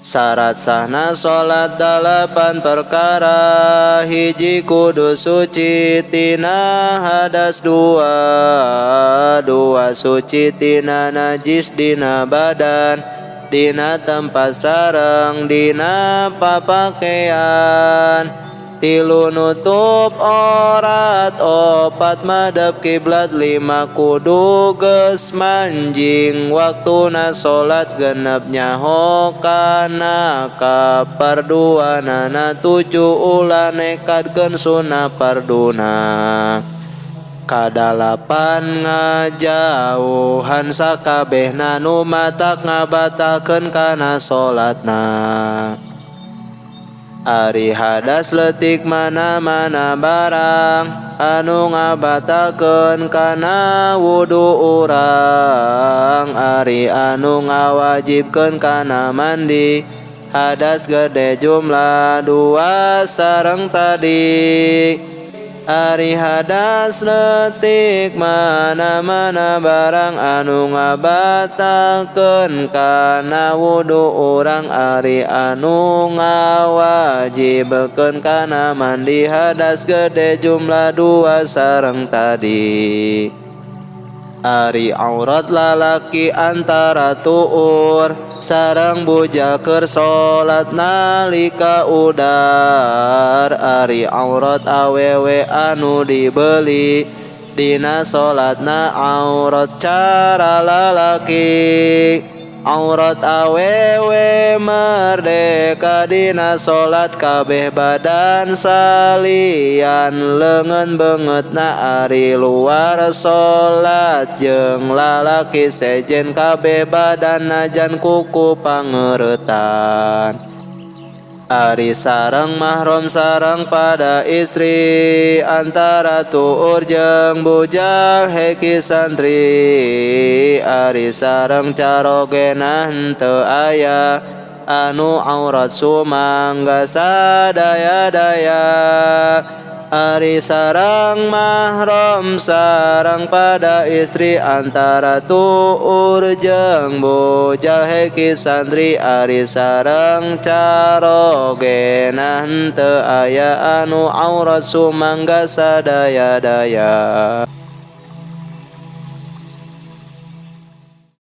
Syarat sahna salat 8 perkara. Hiji kudu suci tina hadas, dua suci tina najis dina badan, dina tempat sareng dina papakean. Tilu nutup aurat, opat madhep kiblat, lima kudu geus manjing waktuna salat, genep nyaho kana kaparduanana, 7 ulah nekadkeun sunah parduna. Kadalapan ngajauhan sakabehna nu matak ngabatakeun kana salatna. Ari hadas leutik mana-mana barang anu ngabatakeun kana wudu urang. Ari anu ngawajibkeun kana mandi, hadas gede jumlah 2 sareng tadi. Ari hadas leutik mana-mana barang anu ngabatakeun kana wudu urang. Ari anu ngawajibkeun kana mandi, hadas gede jumlah 2 sareng tadi. Ari aurat lalaki antara tuur sareng buja keur salat nalika udar. Ari aurat awewe anu dibeli dina salatna aurat cara lalaki. Aurat awewe merdeka dina salat, kabeh badan salian leungeun beungeutna. Ari luar salat jeung lalaki sejen, kabeh badan najan kuku pangeuretan. Ari sareng mahram sareng pada istri, antara tuur jeung bujang heki santri. Ari sareng carogena henteu aya anu aurat sumangga sadaya-daya. Ari sareng mahram sareng pada istri, antara tuur jeung bujang heki santri. Ari sareng carogena henteu aya anu aurat sumangga sadaya-daya.